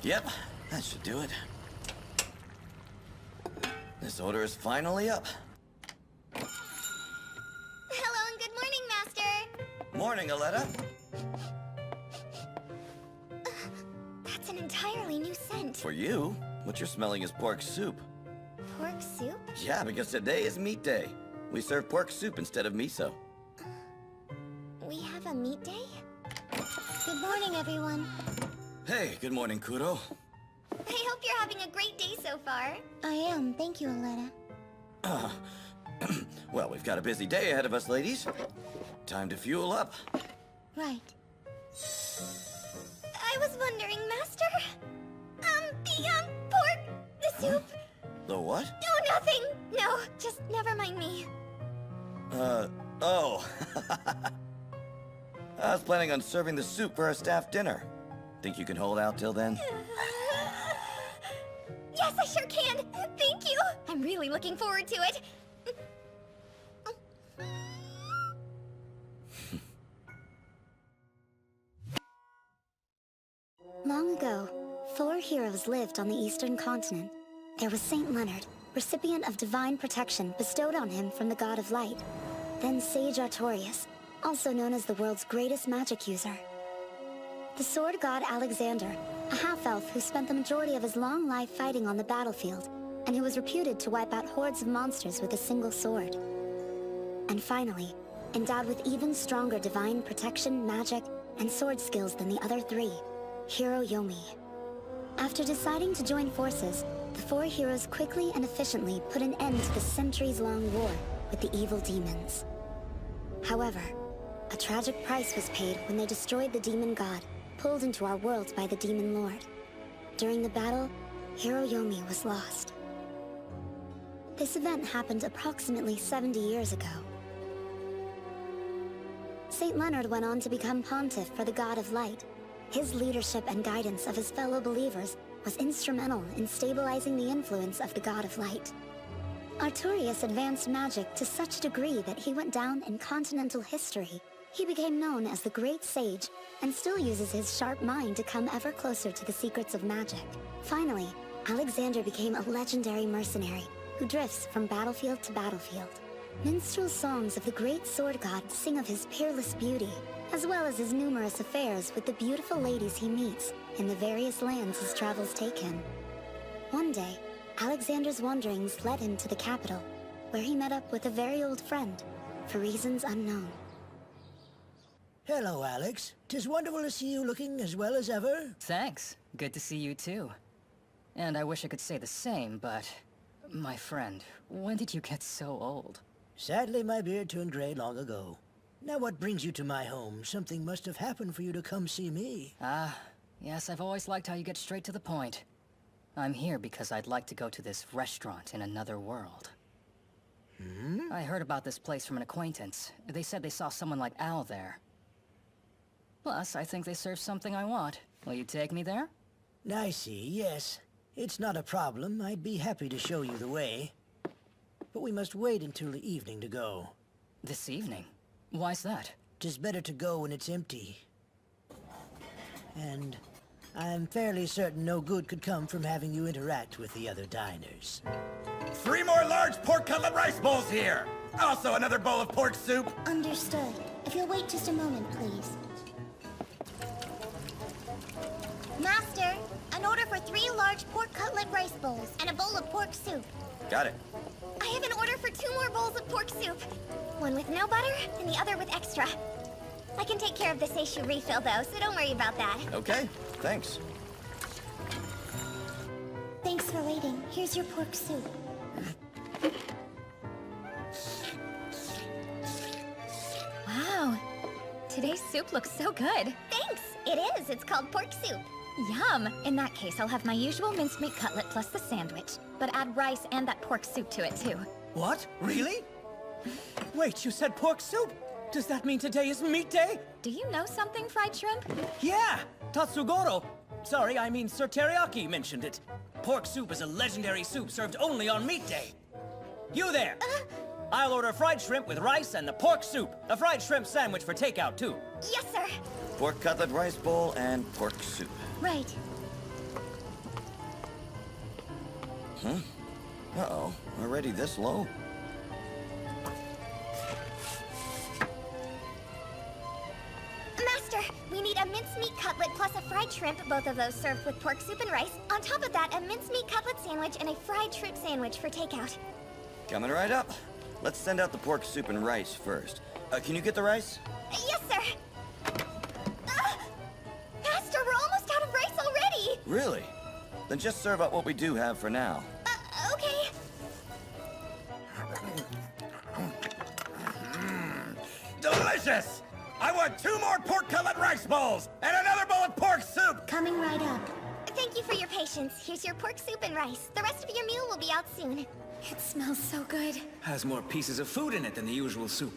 Yep, that should do it. This order is finally up. Hello and good morning, Master. Morning, Aletta. That's an entirely new scent. For you, what you're smelling is pork soup. Pork soup? Yeah, because today is meat day. We serve pork soup instead of miso. We have a meat day? Good morning, everyone. Hey, good morning, Kuro. I hope you're having a great day so far. I am, thank you, Aletta. Well, we've got a busy day ahead of us, ladies. Time to fuel up. Right. I was wondering, Master. The pork, the soup. The what? Oh, nothing. No, just never mind me. Oh. I was planning on serving the soup for our staff dinner. Think you can hold out till then? Yes, I sure can. Thank you. I'm really looking forward to it. Long ago, 4 heroes lived on the eastern continent. There was Saint Leonard, recipient of divine protection bestowed on him from the god of light. Then Sage Artorias, also known as the world's greatest magic user. The sword god Alexander, a half-elf who spent the majority of his long life fighting on the battlefield, and who was reputed to wipe out hordes of monsters with a single sword. And finally, endowed with even stronger divine protection, magic, and sword skills than the other 3, Hero Yomi. After deciding to join forces, the 4 heroes quickly and efficiently put an end to the centuries-long war with the evil demons. However, a tragic price was paid when they destroyed the demon god, pulled into our world by the demon lord. During the battle, Hero Yomi was lost. This event happened approximately 70 years ago. Saint Leonard went on to become pontiff for the god of light. His leadership and guidance of his fellow believers was instrumental in stabilizing the influence of the god of light. Artorias advanced magic to such a degree that he went down in continental history. He became known as the Great Sage, and still uses his sharp mind to come ever closer to the secrets of magic. Finally, Alexander became a legendary mercenary who drifts from battlefield to battlefield. Minstrel songs of the great sword god sing of his peerless beauty, as well as his numerous affairs with the beautiful ladies he meets in the various lands his travels take him. One day, Alexander's wanderings led him to the capital, where he met up with a very old friend, for reasons unknown. Hello, Alex. 'Tis wonderful to see you looking as well as ever. Thanks. Good to see you too. And I wish I could say the same, but... My friend, when did you get so old? Sadly, my beard turned gray long ago. Now what brings you to my home? Something must have happened for you to come see me. Ah, yes, I've always liked how you get straight to the point. I'm here because I'd like to go to this restaurant in another world. I heard about this place from an acquaintance. They said they saw someone like Al there. Plus, I think they serve something I want. Will you take me there? I see, yes. It's not a problem. I'd be happy to show you the way. But we must wait until the evening to go. This evening? Why's that? 'Tis better to go when it's empty. And I'm fairly certain no good could come from having you interact with the other diners. 3 more large pork cutlet rice bowls here! Also another bowl of pork soup! Understood. If you'll wait just a moment, please. Master, an order for 3 large pork cutlet rice bowls and a bowl of pork soup. Got it. I have an order for 2 more bowls of pork soup. One with no butter and the other with extra. I can take care of the seishu refill though, so don't worry about that. Okay, thanks. Thanks for waiting. Here's your pork soup. Wow, today's soup looks so good. Thanks! It is. It's called pork soup. Yum! In that case, I'll have my usual mincemeat cutlet plus the sandwich, but add rice and that pork soup to it too. What? Really? Wait, you said pork soup? Does that mean today is meat day? Do you know something, fried shrimp? Yeah! Tatsugoro! Sorry, I mean Sir Teriyaki mentioned it. Pork soup is a legendary soup served only on meat day. You there! I'll order fried shrimp with rice and the pork soup. A fried shrimp sandwich for takeout, too. Yes, sir. Pork cutlet rice bowl and pork soup. Right. Uh-oh, already this low? Master, we need a mincemeat cutlet plus a fried shrimp, both of those served with pork soup and rice. On top of that, a mincemeat cutlet sandwich and a fried shrimp sandwich for takeout. Coming right up. Let's send out the pork soup and rice first. Can you get the rice? Yes, sir. Master, we're almost out of rice already. Really? Then just serve out what we do have for now. Okay. Delicious! I want 2 more pork cutlet rice bowls and another bowl of pork soup! Coming right up. Thank you for your patience. Here's your pork soup and rice. The rest of your meal will be out soon. It smells so good. Has more pieces of food in it than the usual soup.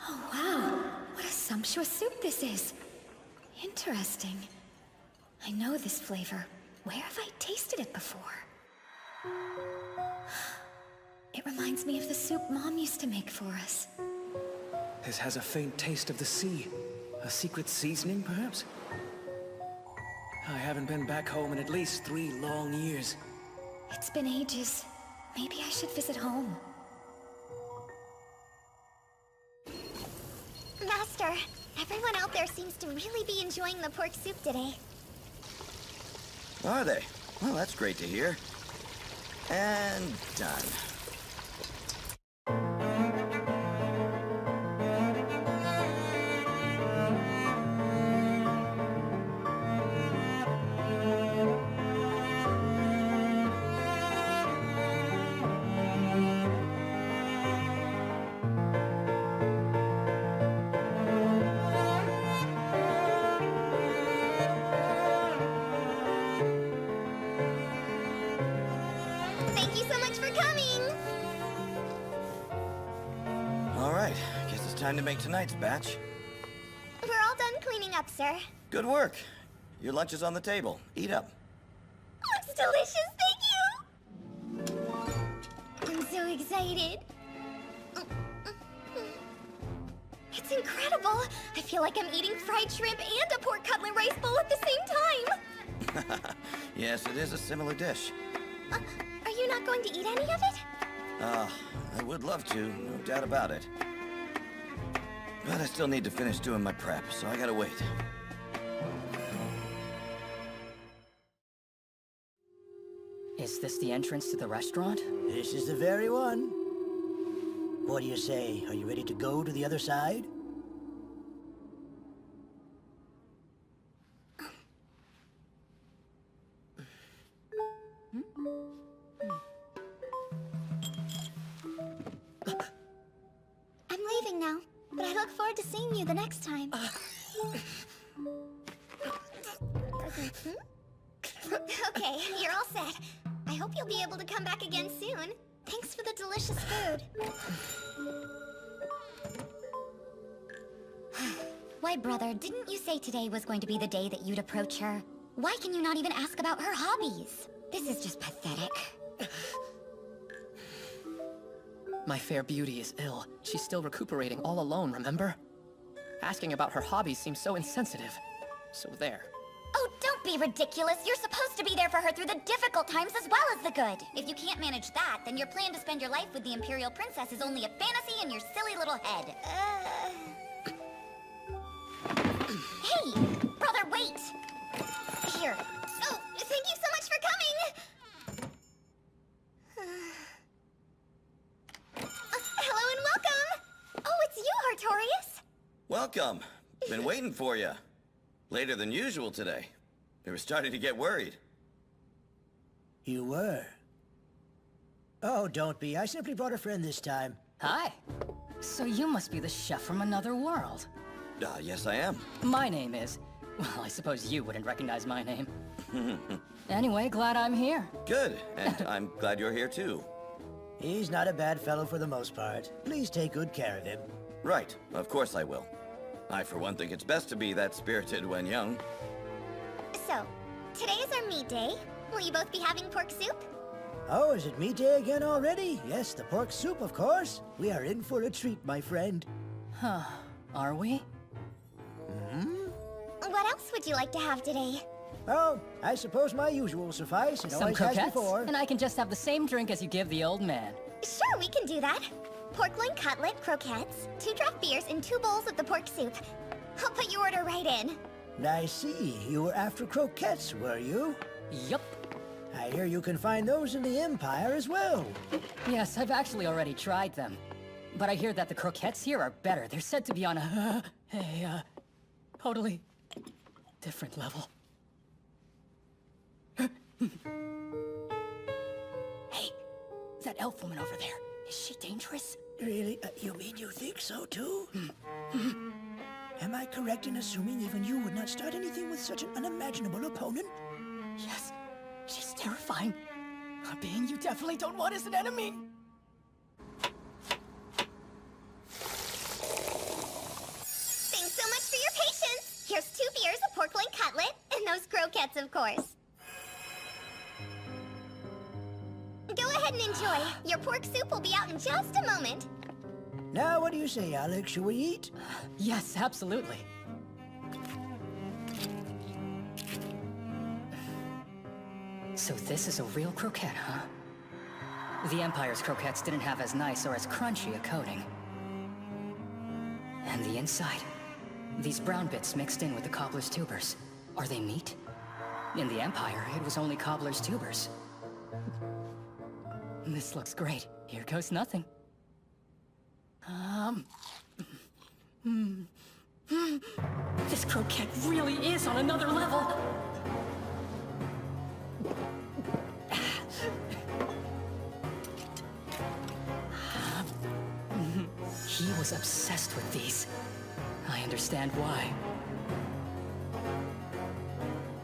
Oh, wow. What a sumptuous soup this is. Interesting. I know this flavor. Where have I tasted it before? It reminds me of the soup Mom used to make for us. This has a faint taste of the sea. A secret seasoning, perhaps? I haven't been back home in at least 3 long years. It's been ages. Maybe I should visit home. Master, everyone out there seems to really be enjoying the pork soup today. Are they? Well, that's great to hear. And done. Thank you so much for coming! All right, guess it's time to make tonight's batch. We're all done cleaning up, sir. Good work. Your lunch is on the table. Eat up. Looks delicious, thank you! I'm so excited. It's incredible! I feel like I'm eating fried shrimp and a pork cutlet rice bowl at the same time! Yes, it is a similar dish. Are you not going to eat any of it? I would love to, no doubt about it. But I still need to finish doing my prep, so I gotta wait. Is this the entrance to the restaurant? This is the very one. What do you say? Are you ready to go to the other side? I'm leaving now, but I look forward to seeing you the next time. Okay, you're all set. I hope you'll be able to come back again soon. Thanks for the delicious food. Why, brother, didn't you say today was going to be the day that you'd approach her? Why can you not even ask about her hobbies? This is just pathetic. My fair beauty is ill. She's still recuperating all alone, remember? Asking about her hobbies seems so insensitive. So there. Oh, don't be ridiculous. You're supposed to be there for her through the difficult times as well as the good. If you can't manage that, then your plan to spend your life with the Imperial Princess is only a fantasy in your silly little head. Hey! Brother, wait! Here. Oh, thank you so much for coming! Hello and welcome! Oh, it's you, Artorias! Welcome. Been waiting for you. Later than usual today. We were starting to get worried. You were? Oh, don't be. I simply brought a friend this time. Hi. So you must be the chef from another world. Yes, I am. My name is... Well, I suppose you wouldn't recognize my name. Anyway, glad I'm here. Good, and I'm glad you're here too. He's not a bad fellow for the most part. Please take good care of him. Right, of course I will. I, for one, think it's best to be that spirited when young. So, today is our meat day. Will you both be having pork soup? Oh, is it meat day again already? Yes, the pork soup, of course. We are in for a treat, my friend. Are we? What else would you like to have today? Oh, I suppose my usual will suffice. It Some always has croquettes, before. and I can just have the same drink as you give the old man. Sure, we can do that. Pork loin cutlet, croquettes, 2 draft beers, and 2 bowls of the pork soup. I'll put your order right in. I see. You were after croquettes, were you? Yup. I hear you can find those in the Empire as well. Yes, I've actually already tried them. But I hear that the croquettes here are better. They're said to be on a totally different level. Hey, that elf woman over there, is she dangerous? Really? You mean you think so, too? Am I correct in assuming even you would not start anything with such an unimaginable opponent? Yes, she's terrifying. A being you definitely don't want as an enemy. Thanks so much for your patience. Here's 2 beers, a pork loin cutlet, and those croquettes, of course. Go ahead and enjoy. Your pork soup will be out in just a moment. Now, what do you say, Alex? Shall we eat? Yes, absolutely. So this is a real croquette, huh? The Empire's croquettes didn't have as nice or as crunchy a coating. And the inside? These brown bits mixed in with the cobbler's tubers. Are they meat? In the Empire, it was only cobbler's tubers. This looks great. Here goes nothing. This croquette really is on another level. He was obsessed with these. I understand why.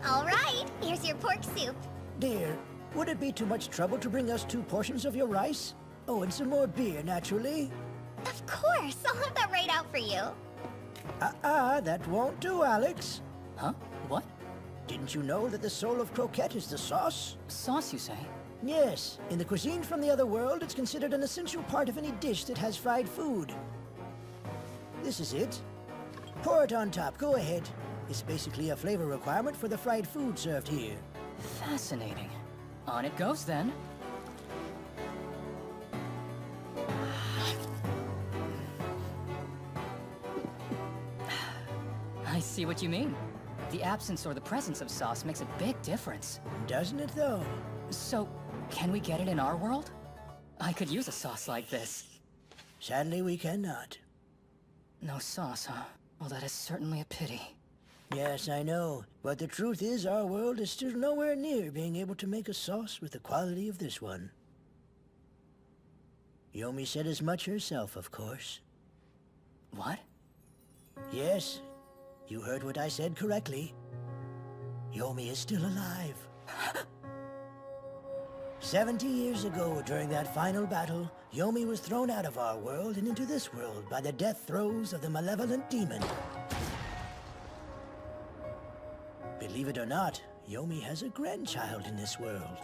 All right, here's your pork soup. Dear, would it be too much trouble to bring us 2 portions of your rice? Oh, and some more beer, naturally. Of course, I'll have that right out for you. That won't do, Alex. Huh? What? Didn't you know that the soul of croquette is the sauce? Sauce, you say? Yes, in the cuisine from the other world, it's considered an essential part of any dish that has fried food. This is it. Pour it on top, go ahead. It's basically a flavor requirement for the fried food served here. Fascinating. On it goes, then. I see what you mean. The absence or the presence of sauce makes a big difference. Doesn't it, though? So, can we get it in our world? I could use a sauce like this. Sadly, we cannot. No sauce, huh? Well, that is certainly a pity. Yes, I know. But the truth is, our world is still nowhere near being able to make a sauce with the quality of this one. Yomi said as much herself, of course. What? Yes, you heard what I said correctly. Yomi is still alive. 70 years ago, during that final battle, Yomi was thrown out of our world and into this world by the death throes of the malevolent demon. Believe it or not, Yomi has a grandchild in this world.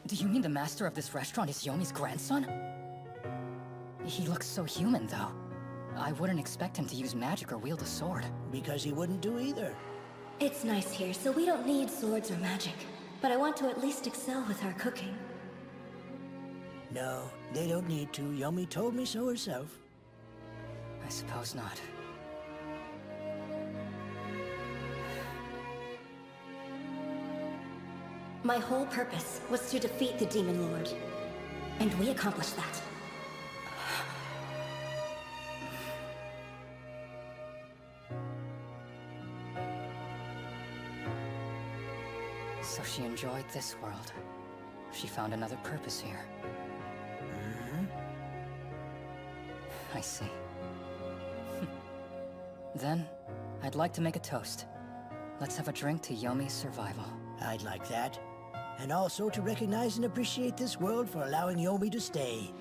Do you mean the master of this restaurant is Yomi's grandson? He looks so human, though. I wouldn't expect him to use magic or wield a sword. Because he wouldn't do either. It's nice here, so we don't need swords or magic. But I want to at least excel with our cooking. No, they don't need to. Yomi told me so herself. I suppose not. My whole purpose was to defeat the Demon Lord. And we accomplished that. So she enjoyed this world. She found another purpose here. I see. Then, I'd like to make a toast. Let's have a drink to Yomi's survival. I'd like that. And also to recognize and appreciate this world for allowing Yomi to stay.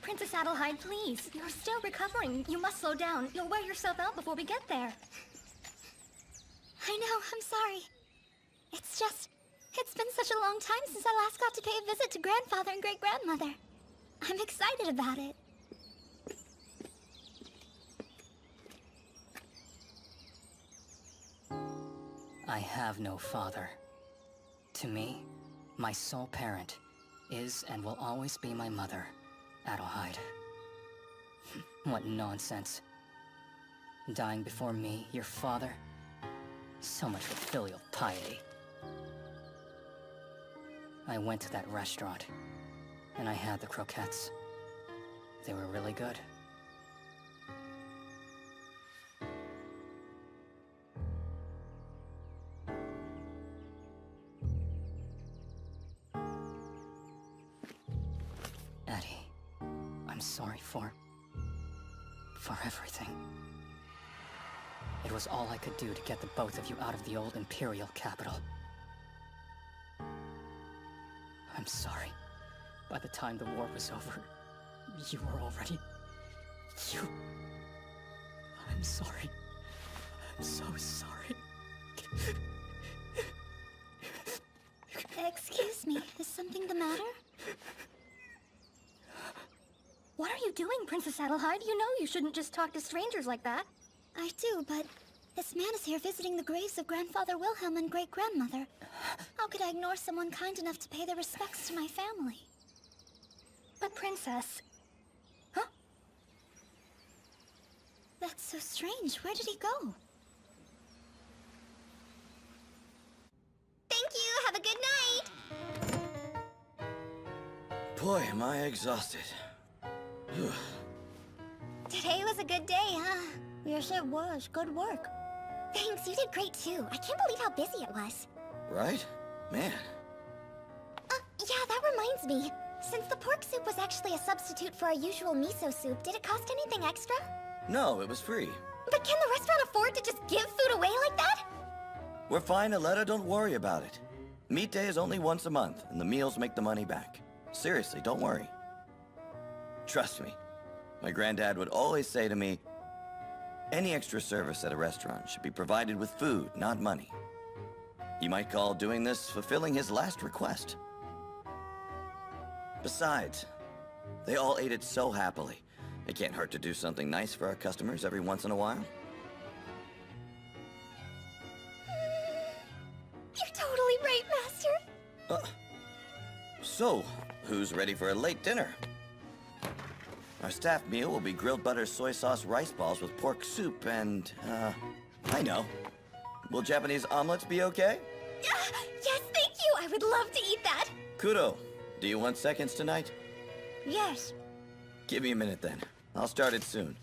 Princess Adelheid, please. You're still recovering. You must slow down. You'll wear yourself out before we get there. I know, I'm sorry. It's been such a long time since I last got to pay a visit to grandfather and great-grandmother. I'm excited about it. I have no father. To me, my sole parent is and will always be my mother, Adelheid. What nonsense. Dying before me, your father? So much for filial piety. I went to that restaurant, and I had the croquettes. They were really good. Eddie, I'm sorry for everything. It was all I could do to get the both of you out of the old Imperial capital. I'm sorry. By the time the war was over, you were already... I'm sorry. I'm so sorry. Excuse me, is something the matter? What are you doing, Princess Adelheid? You know you shouldn't just talk to strangers like that. I do, but this man is here visiting the graves of Grandfather Wilhelm and great-grandmother. How could I ignore someone kind enough to pay their respects to my family? But Princess... That's so strange. Where did he go? Thank you! Have a good night! Boy, am I exhausted. Today was a good day, huh? Yes, it was. Good work. Thanks, you did great too. I can't believe how busy it was. Right? Man. Yeah, that reminds me. Since the pork soup was actually a substitute for our usual miso soup, did it cost anything extra? No, it was free. But can the restaurant afford to just give food away like that? We're fine, Aletta, don't worry about it. Meat day is only once a month, and the meals make the money back. Seriously, don't worry. Trust me. My granddad would always say to me, any extra service at a restaurant should be provided with food, not money. You might call doing this fulfilling his last request. Besides, they all ate it so happily. It can't hurt to do something nice for our customers every once in a while. You're totally right, Master. So, who's ready for a late dinner? Our staff meal will be grilled butter soy sauce rice balls with pork soup and, I know. Will Japanese omelets be okay? Yes, thank you. I would love to eat that. Kudo, do you want seconds tonight? Yes. Give me a minute then. I'll start it soon.